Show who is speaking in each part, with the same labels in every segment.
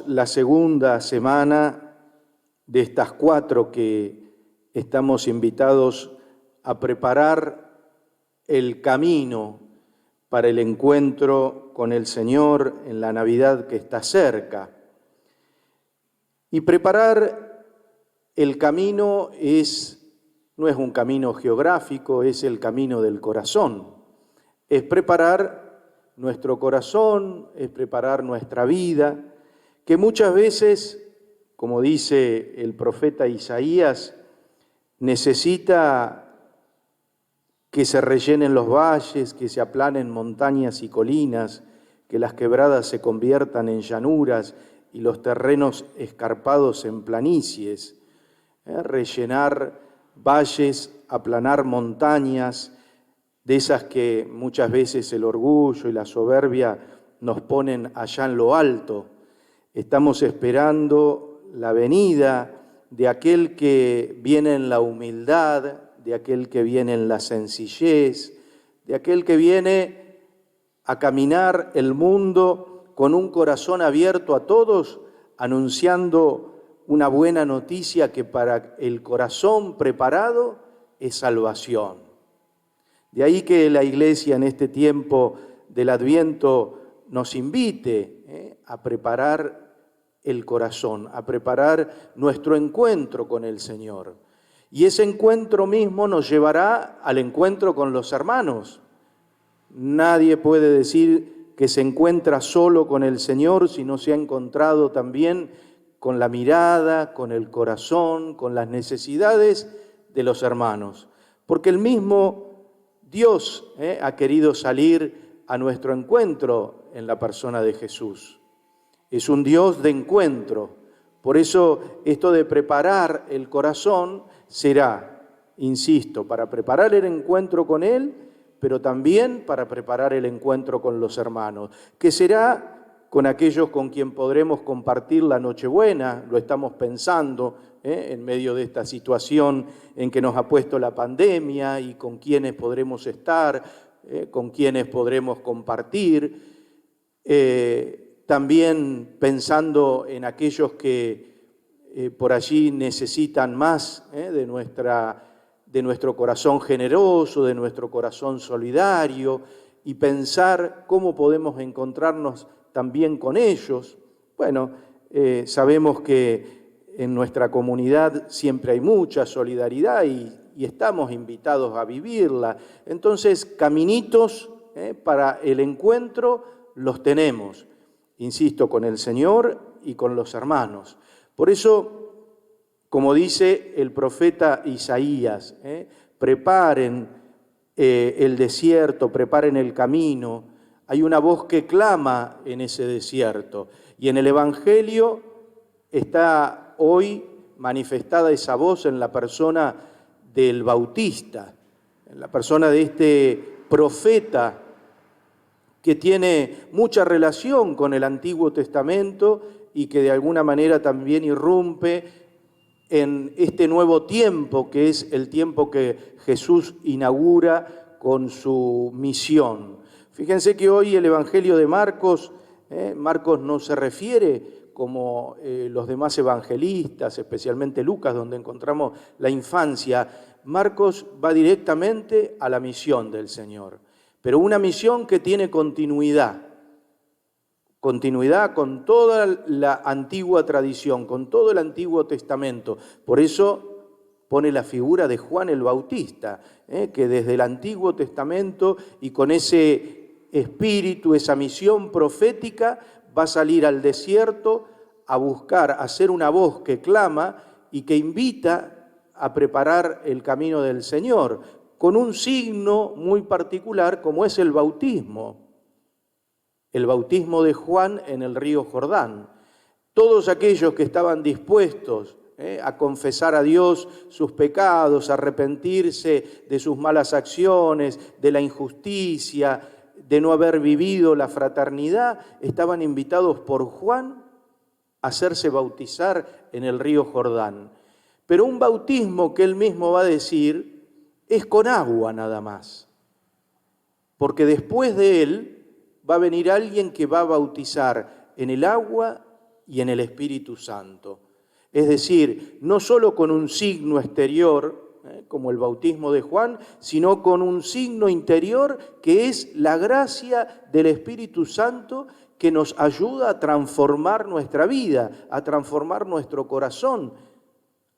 Speaker 1: La segunda semana de estas 4 que estamos invitados a preparar el camino para el encuentro con el Señor en la Navidad que está cerca. Y preparar el camino no es un camino geográfico, es el camino del corazón. Es preparar nuestro corazón, es preparar nuestra vida, que muchas veces, como dice el profeta Isaías, necesita que se rellenen los valles, que se aplanen montañas y colinas, que las quebradas se conviertan en llanuras y los terrenos escarpados en planicies. Rellenar valles, aplanar montañas, de esas que muchas veces el orgullo y la soberbia nos ponen allá en lo alto. Estamos esperando la venida de aquel que viene en la humildad, de aquel que viene en la sencillez, de aquel que viene a caminar el mundo con un corazón abierto a todos, anunciando una buena noticia que para el corazón preparado es salvación. De ahí que la Iglesia en este tiempo del Adviento nos invite a preparar el corazón, a preparar nuestro encuentro con el Señor. Y ese encuentro mismo nos llevará al encuentro con los hermanos. Nadie puede decir que se encuentra solo con el Señor si no se ha encontrado también con la mirada, con el corazón, con las necesidades de los hermanos. Porque el mismo Dios ha querido salir a nuestro encuentro en la persona de Jesús. Es un Dios de encuentro. Por eso esto de preparar el corazón será, insisto, para preparar el encuentro con Él, pero también para preparar el encuentro con los hermanos, que será con aquellos con quien podremos compartir la Nochebuena, lo estamos pensando, en medio de esta situación en que nos ha puesto la pandemia y con quienes podremos estar, con quienes podremos compartir. También pensando en aquellos que por allí necesitan más de nuestro corazón generoso, de nuestro corazón solidario, y pensar cómo podemos encontrarnos también con ellos. Bueno, sabemos que en nuestra comunidad siempre hay mucha solidaridad y estamos invitados a vivirla. Entonces, caminitos para el encuentro los tenemos. Insisto, con el Señor y con los hermanos. Por eso, como dice el profeta Isaías, preparen el desierto, preparen el camino. Hay una voz que clama en ese desierto. Y en el Evangelio está hoy manifestada esa voz en la persona del Bautista, en la persona de este profeta que tiene mucha relación con el Antiguo Testamento y que de alguna manera también irrumpe en este nuevo tiempo, que es el tiempo que Jesús inaugura con su misión. Fíjense que hoy el Evangelio de Marcos no se refiere como los demás evangelistas, especialmente Lucas, donde encontramos la infancia. Marcos va directamente a la misión del Señor. Pero una misión que tiene continuidad con toda la antigua tradición, con todo el Antiguo Testamento. Por eso pone la figura de Juan el Bautista, que desde el Antiguo Testamento y con ese espíritu, esa misión profética, va a salir al desierto a buscar, a ser una voz que clama y que invita a preparar el camino del Señor, con un signo muy particular como es el bautismo de Juan en el río Jordán. Todos aquellos que estaban dispuestos a confesar a Dios sus pecados, a arrepentirse de sus malas acciones, de la injusticia, de no haber vivido la fraternidad, estaban invitados por Juan a hacerse bautizar en el río Jordán. Pero un bautismo que él mismo va a decir es con agua nada más, porque después de él va a venir alguien que va a bautizar en el agua y en el Espíritu Santo. Es decir, no solo con un signo exterior, como el bautismo de Juan, sino con un signo interior que es la gracia del Espíritu Santo que nos ayuda a transformar nuestra vida, a transformar nuestro corazón,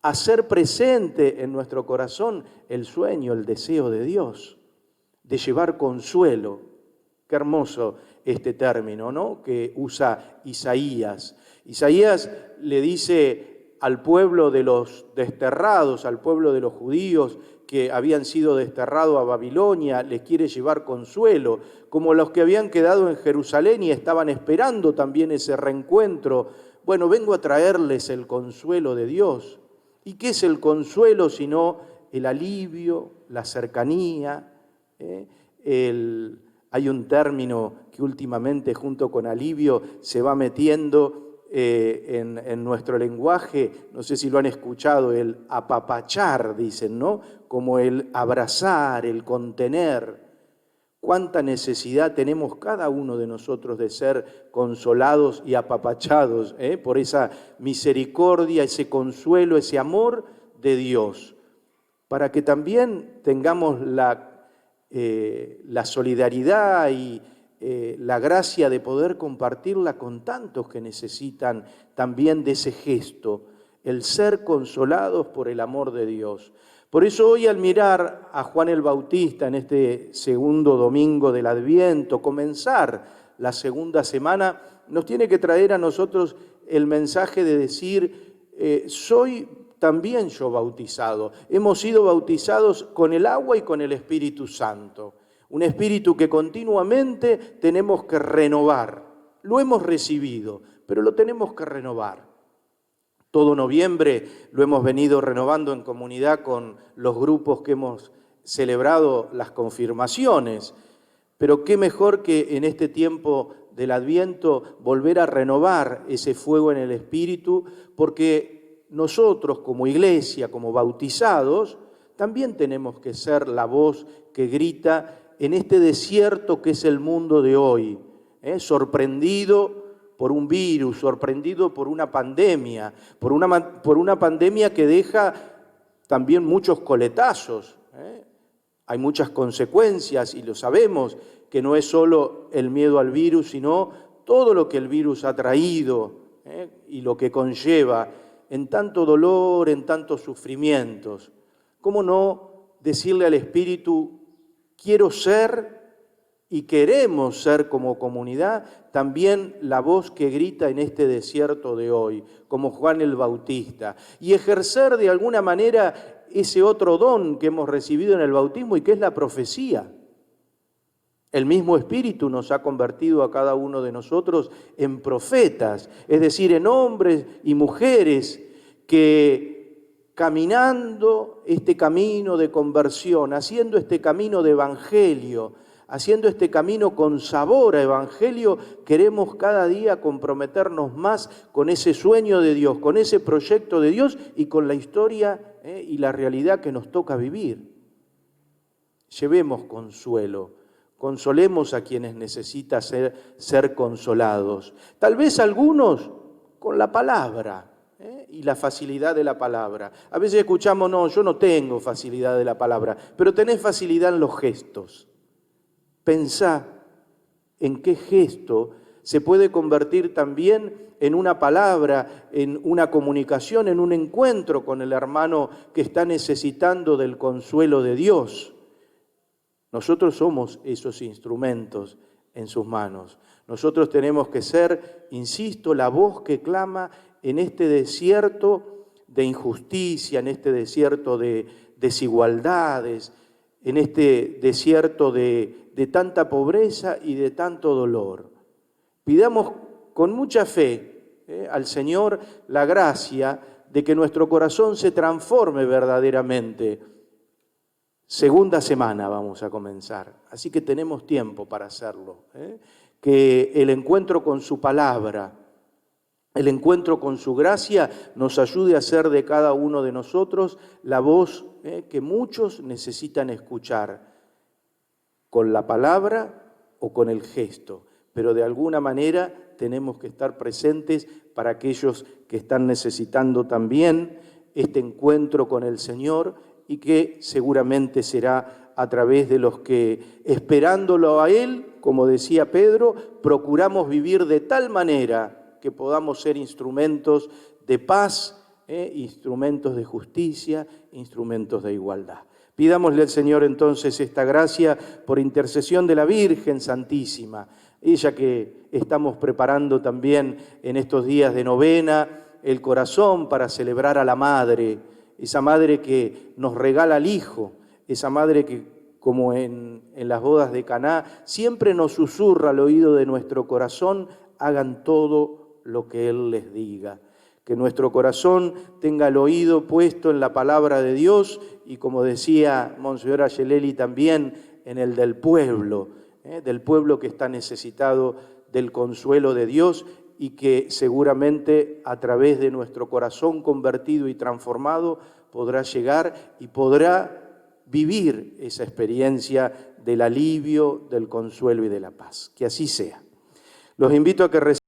Speaker 1: a ser presente en nuestro corazón el sueño, el deseo de Dios, de llevar consuelo. Qué hermoso este término, ¿no?, que usa Isaías. Isaías le dice al pueblo de los desterrados, al pueblo de los judíos que habían sido desterrados a Babilonia, les quiere llevar consuelo, como los que habían quedado en Jerusalén y estaban esperando también ese reencuentro. Bueno, vengo a traerles el consuelo de Dios. ¿Y qué es el consuelo sino el alivio, la cercanía? Hay un término que últimamente junto con alivio se va metiendo en nuestro lenguaje, no sé si lo han escuchado, el apapachar, dicen, ¿no? Como el abrazar, el contener. Cuánta necesidad tenemos cada uno de nosotros de ser consolados y apapachados por esa misericordia, ese consuelo, ese amor de Dios, para que también tengamos la solidaridad y la gracia de poder compartirla con tantos que necesitan también de ese gesto, el ser consolados por el amor de Dios. Por eso hoy, al mirar a Juan el Bautista en este segundo domingo del Adviento, comenzar la segunda semana, nos tiene que traer a nosotros el mensaje de decir, soy también yo bautizado. Hemos sido bautizados con el agua y con el Espíritu Santo. Un espíritu que continuamente tenemos que renovar. Lo hemos recibido, pero lo tenemos que renovar. Todo noviembre lo hemos venido renovando en comunidad con los grupos que hemos celebrado las confirmaciones. Pero qué mejor que en este tiempo del Adviento volver a renovar ese fuego en el espíritu, porque nosotros como iglesia, como bautizados, también tenemos que ser la voz que grita en este desierto que es el mundo de hoy, sorprendido por un virus, sorprendido por una pandemia, por una pandemia que deja también muchos coletazos. Hay muchas consecuencias y lo sabemos, que no es solo el miedo al virus, sino todo lo que el virus ha traído y lo que conlleva en tanto dolor, en tantos sufrimientos. ¿Cómo no decirle al Espíritu, quiero ser y queremos ser como comunidad también la voz que grita en este desierto de hoy, como Juan el Bautista, y ejercer de alguna manera ese otro don que hemos recibido en el bautismo y que es la profecía? El mismo Espíritu nos ha convertido a cada uno de nosotros en profetas, es decir, en hombres y mujeres que caminando este camino de conversión, haciendo este camino de evangelio, haciendo este camino con sabor a evangelio, queremos cada día comprometernos más con ese sueño de Dios, con ese proyecto de Dios y con la historia y la realidad que nos toca vivir. Llevemos consuelo, consolemos a quienes necesitan ser consolados. Tal vez algunos con la palabra y la facilidad de la palabra. A veces escuchamos, no, yo no tengo facilidad de la palabra, pero tenés facilidad en los gestos. Pensá en qué gesto se puede convertir también en una palabra, en una comunicación, en un encuentro con el hermano que está necesitando del consuelo de Dios. Nosotros somos esos instrumentos en sus manos. Nosotros tenemos que ser, insisto, la voz que clama en este desierto de injusticia, en este desierto de desigualdades, en este desierto de tanta pobreza y de tanto dolor. Pidamos con mucha fe al Señor la gracia de que nuestro corazón se transforme verdaderamente. Segunda semana vamos a comenzar, así que tenemos tiempo para hacerlo. Que el encuentro con su palabra, el encuentro con su gracia nos ayude a ser de cada uno de nosotros la voz que muchos necesitan escuchar, con la palabra o con el gesto, pero de alguna manera tenemos que estar presentes para aquellos que están necesitando también este encuentro con el Señor y que seguramente será a través de los que, esperándolo a Él, como decía Pedro, procuramos vivir de tal manera que podamos ser instrumentos de paz, instrumentos de justicia, instrumentos de igualdad. Pidámosle al Señor entonces esta gracia por intercesión de la Virgen Santísima, ella que estamos preparando también en estos días de novena, el corazón para celebrar a la Madre, esa Madre que nos regala al Hijo, esa Madre que, como en las bodas de Caná, siempre nos susurra al oído de nuestro corazón, hagan todo lo que Él les diga. Que nuestro corazón tenga el oído puesto en la palabra de Dios y, como decía Monseñor Ayeleli también, en el del pueblo que está necesitado del consuelo de Dios y que seguramente a través de nuestro corazón convertido y transformado podrá llegar y podrá vivir esa experiencia del alivio, del consuelo y de la paz. Que así sea. Los invito a que